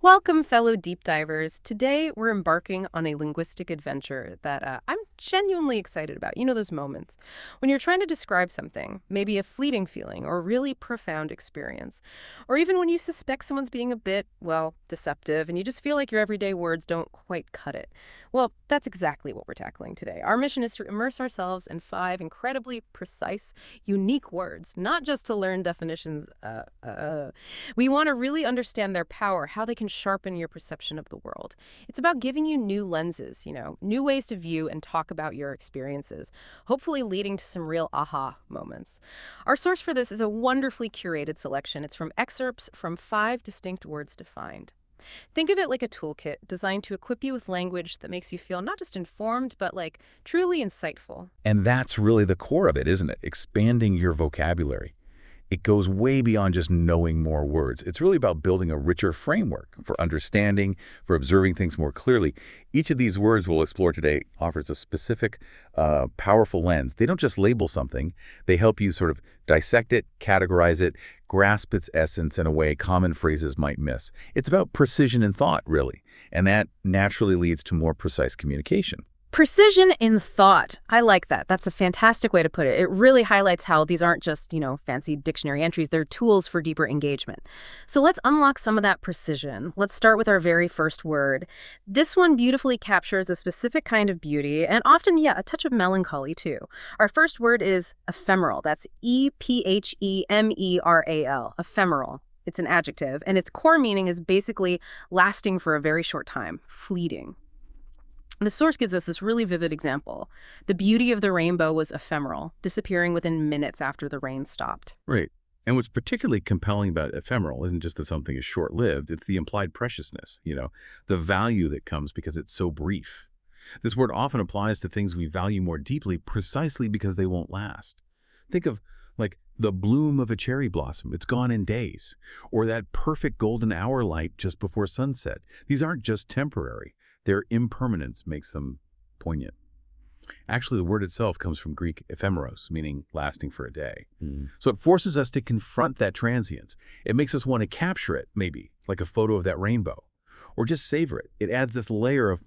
Welcome, fellow deep divers. Today, we're embarking on a linguistic adventure that I'm genuinely excited about. You know those moments when you're trying to describe something, maybe a fleeting feeling or a really profound experience, or even when you suspect someone's being a bit, well, deceptive, and you just feel like your everyday words don't quite cut it. Well, that's exactly what we're tackling today. Our mission is to immerse ourselves in 5 incredibly precise, unique words, not just to learn definitions. We want to really understand their power, how they can sharpen your perception of the world. It's about giving you new lenses, new ways to view and talk about your experiences, hopefully leading to some real aha moments. Our source for this is a wonderfully curated selection. It's from excerpts from 5 distinct words defined. Think of it like a toolkit designed to equip you with language that makes you feel not just informed, but like truly insightful. And that's really the core of it, isn't it? Expanding your vocabulary. It goes way beyond just knowing more words. It's really about building a richer framework for understanding, for observing things more clearly. Each of these words we'll explore today offers a specific, powerful lens. They don't just label something. They help you sort of dissect it, categorize it, grasp its essence in a way common phrases might miss. It's about precision in thought, really, and that naturally leads to more precise communication. Precision in thought. I like that. That's a fantastic way to put it. It really highlights how these aren't just, fancy dictionary entries. They're tools for deeper engagement. So let's unlock some of that precision. Let's start with our very first word. This one beautifully captures a specific kind of beauty and often, a touch of melancholy too. Our first word is ephemeral. That's Ephemeral. Ephemeral. It's an adjective, and its core meaning is basically lasting for a very short time, fleeting. The source gives us this really vivid example. The beauty of the rainbow was ephemeral, disappearing within minutes after the rain stopped. Right. And what's particularly compelling about ephemeral isn't just that something is short-lived, it's the implied preciousness, the value that comes because it's so brief. This word often applies to things we value more deeply precisely because they won't last. Think of, like, the bloom of a cherry blossom. It's gone in days. Or that perfect golden hour light just before sunset. These aren't just temporary. Their impermanence makes them poignant. Actually, the word itself comes from Greek ephemeros, meaning lasting for a day. So it forces us to confront that transience. It makes us want to capture it, maybe, like a photo of that rainbow, or just savor it. It adds this layer of,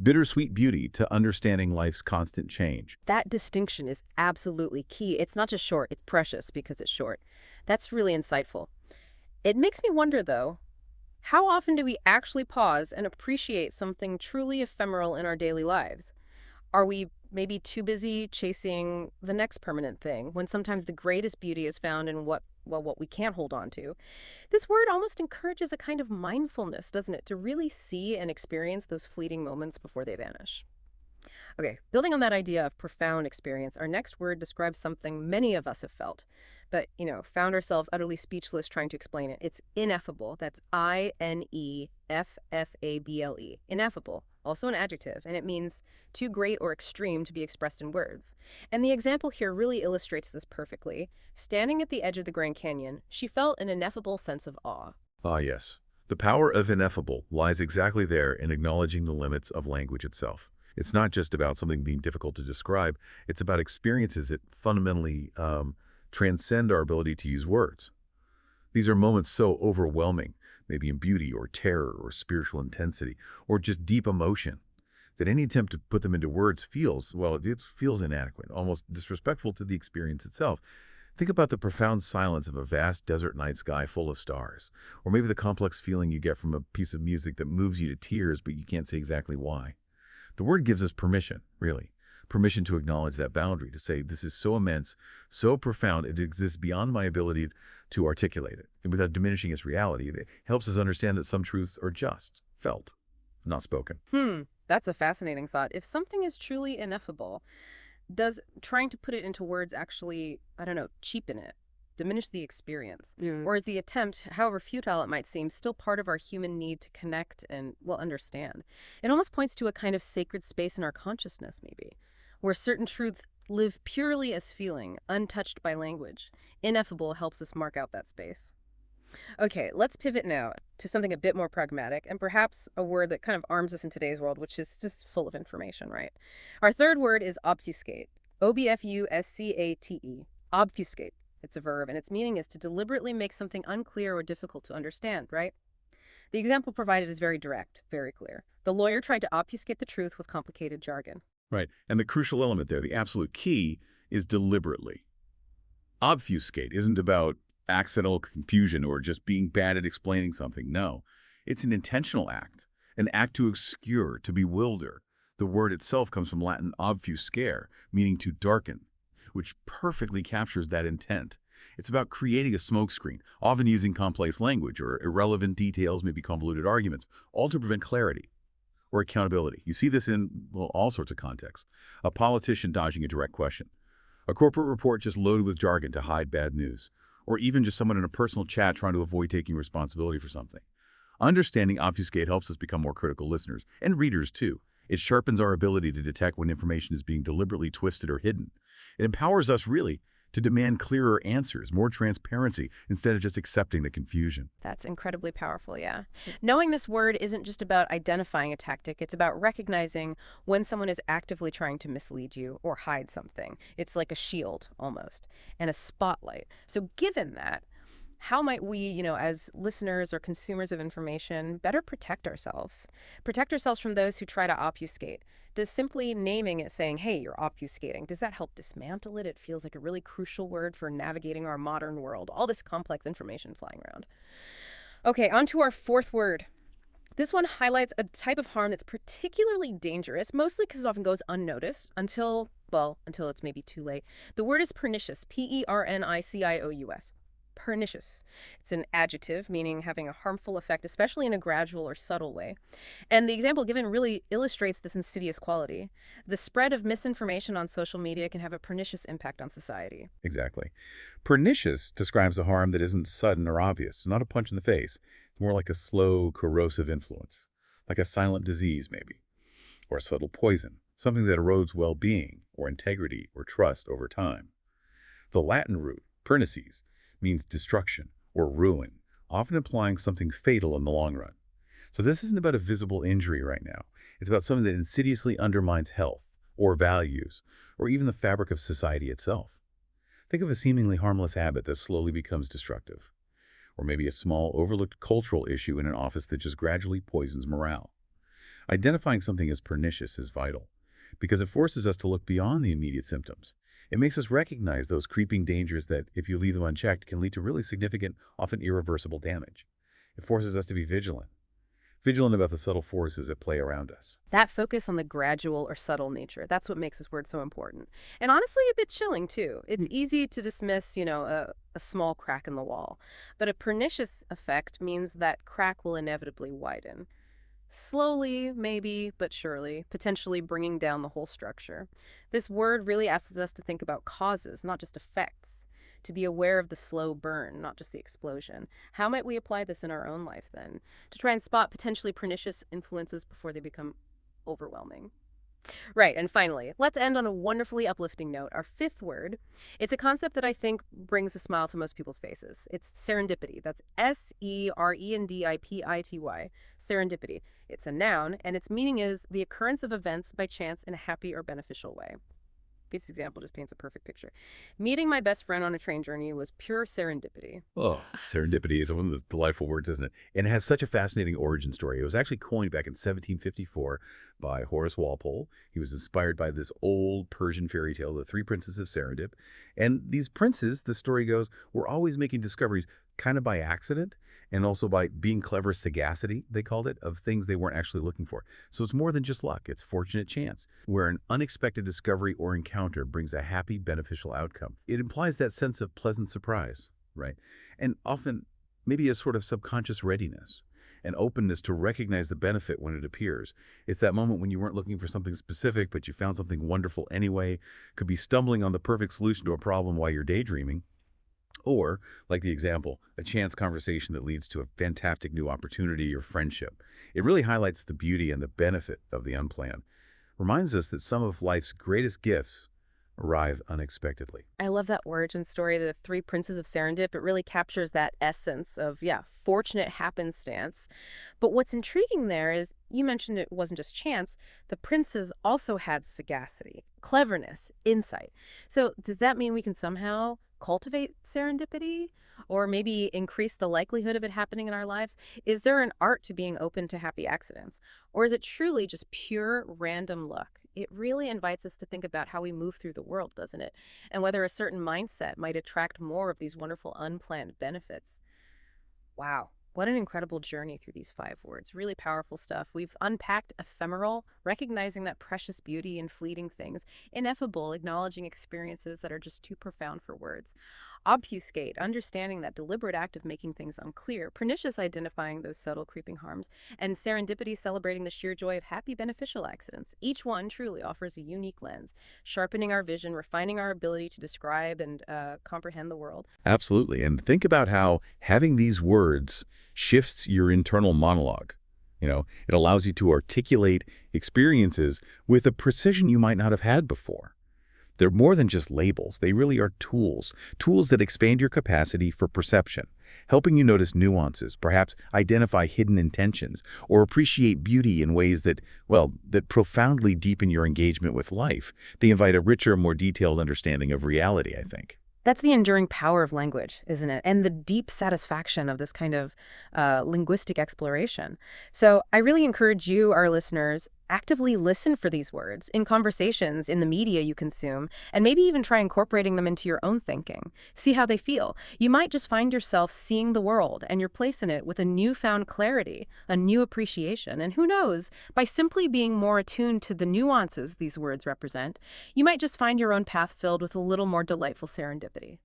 bittersweet beauty to understanding life's constant change. That distinction is absolutely key. It's not just short, it's precious because it's short. That's really insightful. It makes me wonder, though, how often do we actually pause and appreciate something truly ephemeral in our daily lives? Are we maybe too busy chasing the next permanent thing when sometimes the greatest beauty is found in what we can't hold on to? This word almost encourages a kind of mindfulness, doesn't it, to really see and experience those fleeting moments before they vanish. Okay, building on that idea of profound experience, our next word describes something many of us have felt, but, found ourselves utterly speechless trying to explain it. It's ineffable. That's Ineffable. Ineffable, also an adjective, and it means too great or extreme to be expressed in words. And the example here really illustrates this perfectly. Standing at the edge of the Grand Canyon, she felt an ineffable sense of awe. Ah, yes. The power of ineffable lies exactly there in acknowledging the limits of language itself. It's not just about something being difficult to describe. It's about experiences that fundamentally transcend our ability to use words. These are moments so overwhelming, maybe in beauty or terror or spiritual intensity, or just deep emotion, that any attempt to put them into words it feels inadequate, almost disrespectful to the experience itself. Think about the profound silence of a vast desert night sky full of stars, or maybe the complex feeling you get from a piece of music that moves you to tears, but you can't say exactly why. The word gives us permission, really. Permission to acknowledge that boundary, to say, this is so immense, so profound, it exists beyond my ability to articulate it. And without diminishing its reality, it helps us understand that some truths are just felt, not spoken. That's a fascinating thought. If something is truly ineffable, does trying to put it into words actually, cheapen it, diminish the experience? Or is the attempt, however futile it might seem, still part of our human need to connect and, understand? It almost points to a kind of sacred space in our consciousness, maybe, where certain truths live purely as feeling, untouched by language. Ineffable helps us mark out that space. Okay, let's pivot now to something a bit more pragmatic and perhaps a word that kind of arms us in today's world, which is just full of information, right? Our third word is obfuscate. Obfuscate. Obfuscate. It's a verb, and its meaning is to deliberately make something unclear or difficult to understand, right? The example provided is very direct, very clear. The lawyer tried to obfuscate the truth with complicated jargon. Right. And the crucial element there, the absolute key, is deliberately. Obfuscate isn't about accidental confusion or just being bad at explaining something. No, it's an intentional act, an act to obscure, to bewilder. The word itself comes from Latin obfuscare, meaning to darken, which perfectly captures that intent. It's about creating a smokescreen, often using complex language or irrelevant details, maybe convoluted arguments, all to prevent clarity or accountability. You see this in, well, all sorts of contexts. A politician dodging a direct question, a corporate report just loaded with jargon to hide bad news, or even just someone in a personal chat trying to avoid taking responsibility for something. Understanding obfuscate helps us become more critical listeners, and readers too. It sharpens our ability to detect when information is being deliberately twisted or hidden. It empowers us, really, to demand clearer answers, more transparency, instead of just accepting the confusion. That's incredibly powerful, yeah. Knowing this word isn't just about identifying a tactic, it's about recognizing when someone is actively trying to mislead you or hide something. It's like a shield, almost, and a spotlight. So given that, how might we, as listeners or consumers of information, better protect ourselves? Protect ourselves from those who try to obfuscate. Does simply naming it, saying, hey, you're obfuscating, does that help dismantle it? It feels like a really crucial word for navigating our modern world, all this complex information flying around. Okay, on to our fourth word. This one highlights a type of harm that's particularly dangerous, mostly because it often goes unnoticed until it's maybe too late. The word is pernicious, Pernicious. Pernicious. It's an adjective meaning having a harmful effect, especially in a gradual or subtle way. And the example given really illustrates this insidious quality. The spread of misinformation on social media can have a pernicious impact on society. Exactly. Pernicious describes a harm that isn't sudden or obvious, not a punch in the face. It's more like a slow, corrosive influence, like a silent disease maybe, or a subtle poison, something that erodes well-being or integrity or trust over time. The Latin root, pernicious, means destruction or ruin, often implying something fatal in the long run. So this isn't about a visible injury right now. It's about something that insidiously undermines health or values or even the fabric of society itself. Think of a seemingly harmless habit that slowly becomes destructive, or maybe a small, overlooked cultural issue in an office that just gradually poisons morale. Identifying something as pernicious is vital because it forces us to look beyond the immediate symptoms. It makes us recognize those creeping dangers that, if you leave them unchecked, can lead to really significant, often irreversible damage. It forces us to be vigilant about the subtle forces at play around us. That focus on the gradual or subtle nature, that's what makes this word so important. And honestly, a bit chilling, too. It's easy to dismiss, a small crack in the wall. But a pernicious effect means that crack will inevitably widen. Slowly, maybe, but surely, potentially bringing down the whole structure. This word really asks us to think about causes, not just effects, to be aware of the slow burn, not just the explosion. How might we apply this in our own lives, then, to try and spot potentially pernicious influences before they become overwhelming? Right, and finally, let's end on a wonderfully uplifting note. Our fifth word, it's a concept that I think brings a smile to most people's faces. It's serendipity. That's Serendipity. Serendipity. It's a noun, and its meaning is the occurrence of events by chance in a happy or beneficial way. This example just paints a perfect picture. Meeting my best friend on a train journey was pure serendipity. Oh, serendipity is one of those delightful words, isn't it? And it has such a fascinating origin story. It was actually coined back in 1754 by Horace Walpole. He was inspired by this old Persian fairy tale, The Three Princes of Serendip. And these princes, the story goes, were always making discoveries kind of by accident and also by being clever sagacity, they called it, of things they weren't actually looking for. So it's more than just luck. It's fortunate chance, where an unexpected discovery or encounter brings a happy, beneficial outcome. It implies that sense of pleasant surprise, right? And often maybe a sort of subconscious readiness, an openness to recognize the benefit when it appears. It's that moment when you weren't looking for something specific, but you found something wonderful anyway. Could be stumbling on the perfect solution to a problem while you're daydreaming. Or, like the example, a chance conversation that leads to a fantastic new opportunity or friendship. It really highlights the beauty and the benefit of the unplanned. Reminds us that some of life's greatest gifts arrive unexpectedly. I love that origin story, The Three Princes of Serendip. It really captures that essence of, fortunate happenstance. But what's intriguing there is, you mentioned it wasn't just chance. The princes also had sagacity, cleverness, insight. So does that mean we can somehow cultivate serendipity or maybe increase the likelihood of it happening in our lives? Is there an art to being open to happy accidents? Or is it truly just pure random luck? It really invites us to think about how we move through the world, doesn't it? And whether a certain mindset might attract more of these wonderful unplanned benefits. Wow. What an incredible journey through these 5 words. Really powerful stuff. We've unpacked ephemeral, recognizing that precious beauty in fleeting things. Ineffable, acknowledging experiences that are just too profound for words. Obfuscate, understanding that deliberate act of making things unclear. Pernicious, identifying those subtle creeping harms. And serendipity, celebrating the sheer joy of happy beneficial accidents. Each one truly offers a unique lens, sharpening our vision, refining our ability to describe and comprehend the world. Absolutely. And think about how having these words shifts your internal monologue. It allows you to articulate experiences with a precision you might not have had before. They're more than just labels. They really are tools, tools that expand your capacity for perception, helping you notice nuances, perhaps identify hidden intentions, or appreciate beauty in ways that, well, that profoundly deepen your engagement with life. They invite a richer, more detailed understanding of reality, I think. That's the enduring power of language, isn't it? And the deep satisfaction of this kind of linguistic exploration. So I really encourage you, our listeners, actively listen for these words in conversations, in the media you consume, and maybe even try incorporating them into your own thinking. See how they feel. You might just find yourself seeing the world and your place in it with a newfound clarity, a new appreciation. And who knows, by simply being more attuned to the nuances these words represent, you might just find your own path filled with a little more delightful serendipity.